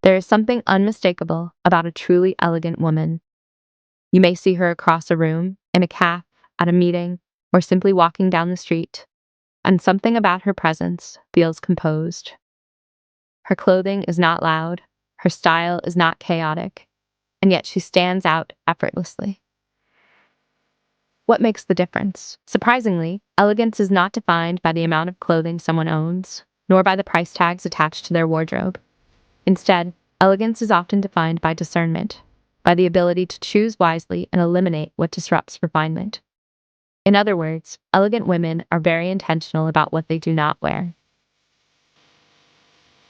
There is something unmistakable about a truly elegant woman. You may see her across a room, in a cafe, at a meeting, or simply walking down the street, and something about her presence feels composed. Her clothing is not loud, her style is not chaotic, and yet she stands out effortlessly. What makes the difference? Surprisingly, elegance is not defined by the amount of clothing someone owns, nor by the price tags attached to their wardrobe. Instead, elegance is often defined by discernment, by the ability to choose wisely and eliminate what disrupts refinement. In other words, elegant women are very intentional about what they do not wear.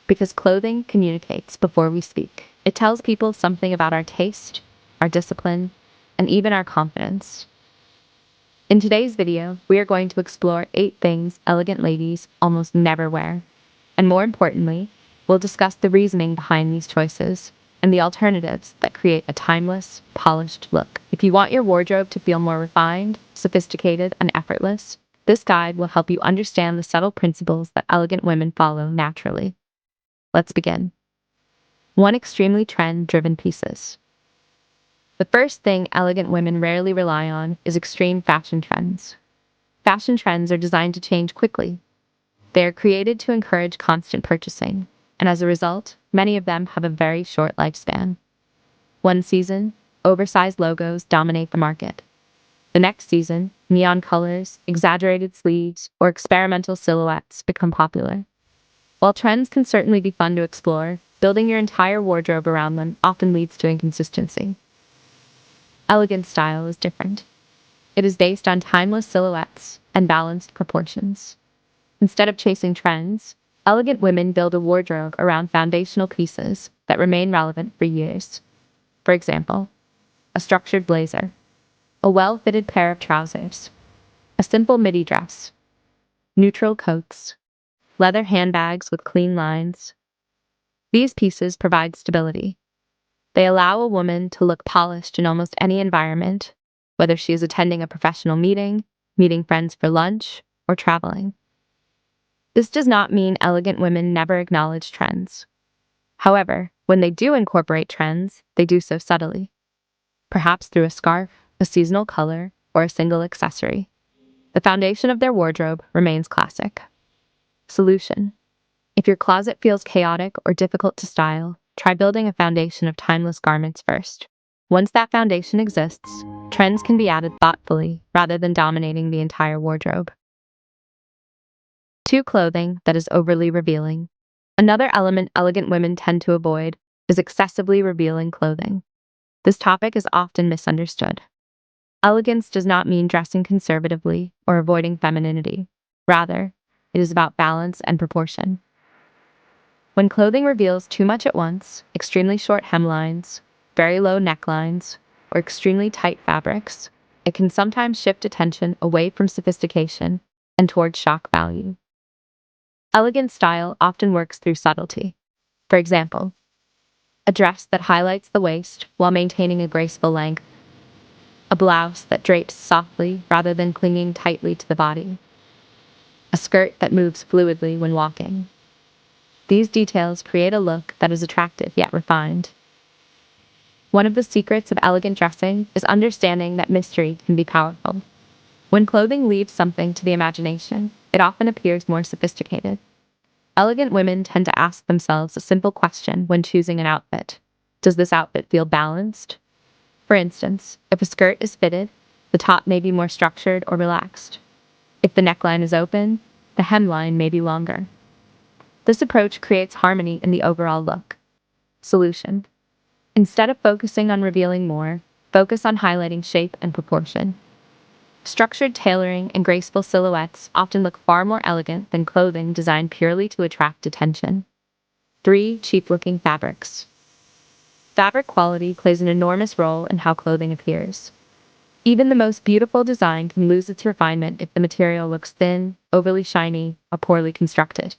Because clothing communicates before we speak. It tells people something about our taste, our discipline, and even our confidence. In today's video, we are going to explore 8 things elegant ladies almost never wear. And more importantly, we'll discuss the reasoning behind these choices and the alternatives that create a timeless, polished look. If you want your wardrobe to feel more refined, sophisticated, and effortless, this guide will help you understand the subtle principles that elegant women follow naturally. Let's begin. 1. Extremely trend-driven pieces. The first thing elegant women rarely rely on is extreme fashion trends. Fashion trends are designed to change quickly. They are created to encourage constant purchasing, and as a result, many of them have a very short lifespan. One season, oversized logos dominate the market. The next season, neon colors, exaggerated sleeves, or experimental silhouettes become popular. While trends can certainly be fun to explore, building your entire wardrobe around them often leads to inconsistency. Elegant style is different. It is based on timeless silhouettes and balanced proportions. Instead of chasing trends, elegant women build a wardrobe around foundational pieces that remain relevant for years. For example, a structured blazer, a well-fitted pair of trousers, a simple midi dress, neutral coats, leather handbags with clean lines. These pieces provide stability. They allow a woman to look polished in almost any environment, whether she is attending a professional meeting, meeting friends for lunch, or traveling. This does not mean elegant women never acknowledge trends. However, when they do incorporate trends, they do so subtly, perhaps through a scarf, a seasonal color, or a single accessory. The foundation of their wardrobe remains classic. Solution: if your closet feels chaotic or difficult to style, try building a foundation of timeless garments first. Once that foundation exists, trends can be added thoughtfully rather than dominating the entire wardrobe. 2. Clothing that is overly revealing. Another element elegant women tend to avoid is excessively revealing clothing. This topic is often misunderstood. Elegance does not mean dressing conservatively or avoiding femininity. Rather, it is about balance and proportion. When clothing reveals too much at once, extremely short hemlines, very low necklines, or extremely tight fabrics, it can sometimes shift attention away from sophistication and towards shock value. Elegant style often works through subtlety. For example, a dress that highlights the waist while maintaining a graceful length, a blouse that drapes softly rather than clinging tightly to the body, a skirt that moves fluidly when walking. These details create a look that is attractive yet refined. One of the secrets of elegant dressing is understanding that mystery can be powerful. When clothing leaves something to the imagination, it often appears more sophisticated. Elegant women tend to ask themselves a simple question when choosing an outfit. Does this outfit feel balanced? For instance, if a skirt is fitted, the top may be more structured or relaxed. If the neckline is open, the hemline may be longer. This approach creates harmony in the overall look. Solution: instead of focusing on revealing more, focus on highlighting shape and proportion. Structured tailoring and graceful silhouettes often look far more elegant than clothing designed purely to attract attention. 3. Cheap-looking fabrics. Fabric quality plays an enormous role in how clothing appears. Even the most beautiful design can lose its refinement if the material looks thin, overly shiny, or poorly constructed.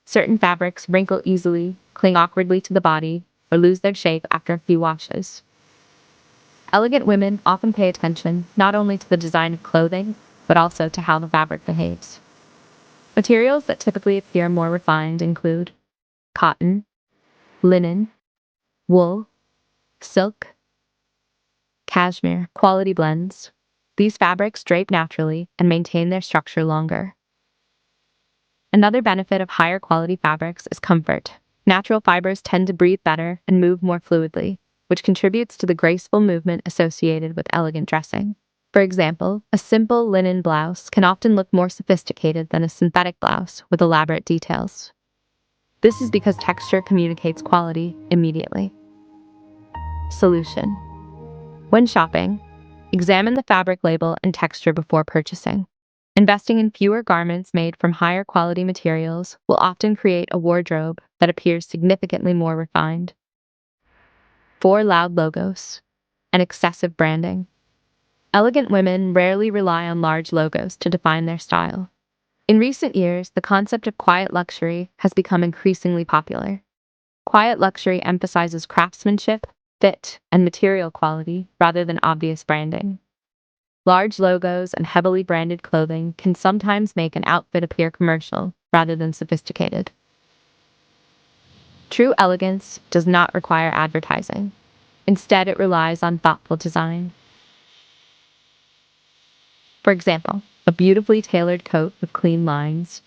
Certain fabrics wrinkle easily, cling awkwardly to the body, or lose their shape after a few washes. Elegant women often pay attention not only to the design of clothing, but also to how the fabric behaves. Materials that typically appear more refined include cotton, linen, wool, silk, cashmere, quality blends. These fabrics drape naturally and maintain their structure longer. Another benefit of higher quality fabrics is comfort. Natural fibers tend to breathe better and move more fluidly, which contributes to the graceful movement associated with elegant dressing. For example, a simple linen blouse can often look more sophisticated than a synthetic blouse with elaborate details. This is because texture communicates quality immediately. Solution: when shopping, examine the fabric label and texture before purchasing. Investing in fewer garments made from higher quality materials will often create a wardrobe that appears significantly more refined. 4 loud logos and excessive branding. Elegant women rarely rely on large logos to define their style. In recent years, the concept of quiet luxury has become increasingly popular. Quiet luxury emphasizes craftsmanship, fit, and material quality rather than obvious branding. Large logos and heavily branded clothing can sometimes make an outfit appear commercial rather than sophisticated. True elegance does not require advertising. Instead, it relies on thoughtful design. For example, a beautifully tailored coat with clean lines,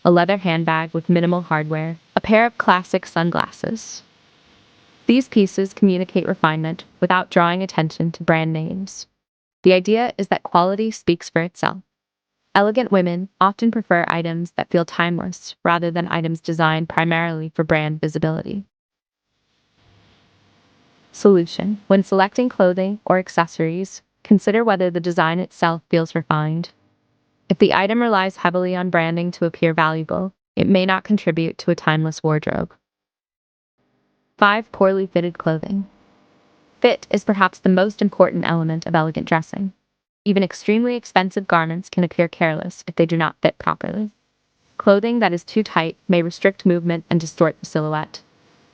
a leather handbag with minimal hardware, a pair of classic sunglasses. These pieces communicate refinement without drawing attention to brand names. The idea is that quality speaks for itself. Elegant women often prefer items that feel timeless rather than items designed primarily for brand visibility. Solution: when selecting clothing or accessories, consider whether the design itself feels refined. If the item relies heavily on branding to appear valuable, it may not contribute to a timeless wardrobe. 5 poorly fitted clothing. Fit is perhaps the most important element of elegant dressing. Even extremely expensive garments can appear careless if they do not fit properly. Clothing that is too tight may restrict movement and distort the silhouette.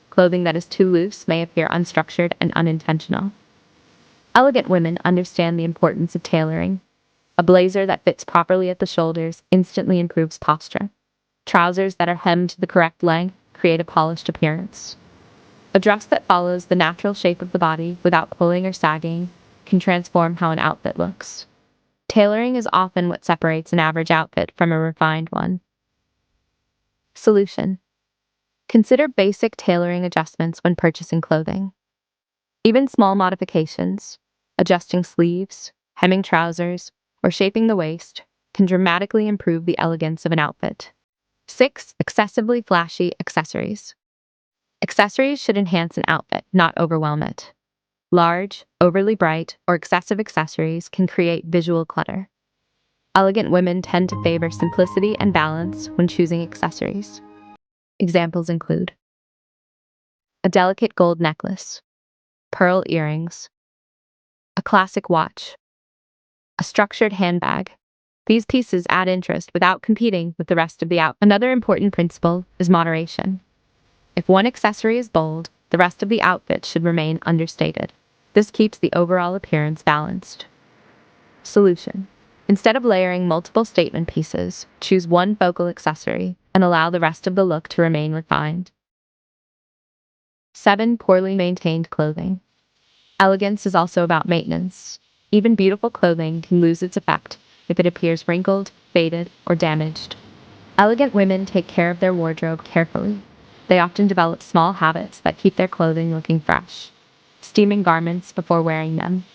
Clothing that is too loose may appear unstructured and unintentional. Elegant women understand the importance of tailoring. A blazer that fits properly at the shoulders instantly improves posture. Trousers that are hemmed to the correct length create a polished appearance. A dress that follows the natural shape of the body without pulling or sagging can transform how an outfit looks. Tailoring is often what separates an average outfit from a refined one. Solution: consider basic tailoring adjustments when purchasing clothing. Even small modifications, adjusting sleeves, hemming trousers, or shaping the waist, can dramatically improve the elegance of an outfit. 6. Excessively flashy accessories. Accessories should enhance an outfit, not overwhelm it. Large, overly bright, or excessive accessories can create visual clutter. Elegant women tend to favor simplicity and balance when choosing accessories. Examples include a delicate gold necklace, pearl earrings, a classic watch, a structured handbag. These pieces add interest without competing with the rest of the outfit. Another important principle is moderation. If one accessory is bold, the rest of the outfit should remain understated. This keeps the overall appearance balanced. Solution: instead of layering multiple statement pieces, choose one focal accessory and allow the rest of the look to remain refined. 7. Poorly maintained clothing. Elegance is also about maintenance. Even beautiful clothing can lose its effect if it appears wrinkled, faded, or damaged. Elegant women take care of their wardrobe carefully. They often develop small habits that keep their clothing looking fresh. Steaming garments before wearing them,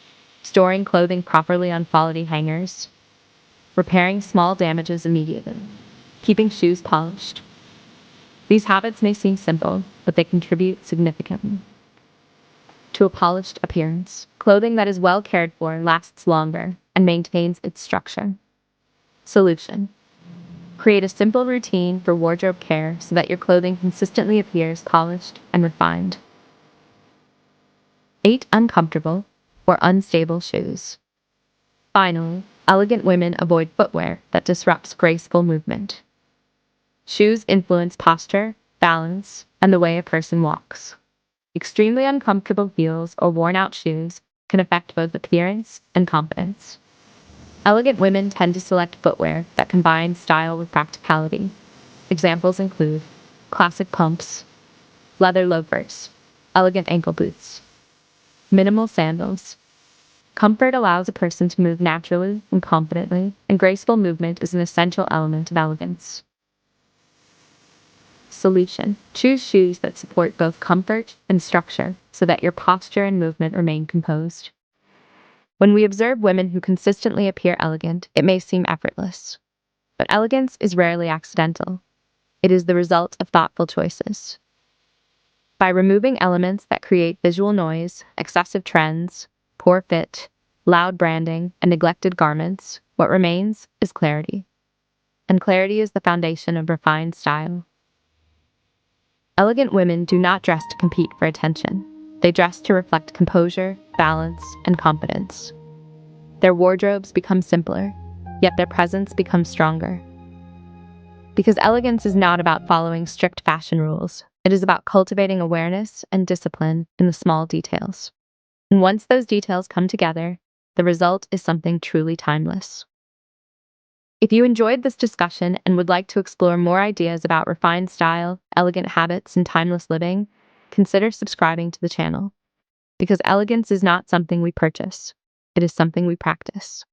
storing clothing properly on quality hangers, repairing small damages immediately, keeping shoes polished. These habits may seem simple, but they contribute significantly to a polished appearance. Clothing that is well cared for lasts longer and maintains its structure. Solution: create a simple routine for wardrobe care so that your clothing consistently appears polished and refined. 8. Uncomfortable or unstable shoes. Finally, elegant women avoid footwear that disrupts graceful movement. Shoes influence posture, balance, and the way a person walks. Extremely uncomfortable heels or worn-out shoes can affect both appearance and confidence. Elegant women tend to select footwear that combines style with practicality. Examples include classic pumps, leather loafers, Elegant ankle boots. Minimal sandals. Comfort allows a person to move naturally and confidently, and graceful movement is an essential element of elegance. Solution. Choose shoes that support both comfort and structure so that your posture and movement remain composed. When we observe women who consistently appear elegant, it may seem effortless. But elegance is rarely accidental. It is the result of thoughtful choices. By removing elements that create visual noise, excessive trends, poor fit, loud branding, and neglected garments, what remains is clarity. And clarity is the foundation of refined style. Elegant women do not dress to compete for attention. They dress to reflect composure, balance, and confidence. Their wardrobes become simpler, yet their presence becomes stronger. Because elegance is not about following strict fashion rules. It is about cultivating awareness and discipline in the small details. And once those details come together, the result is something truly timeless. If you enjoyed this discussion and would like to explore more ideas about refined style, elegant habits, and timeless living, consider subscribing to the channel. Because elegance is not something we purchase, it is something we practice.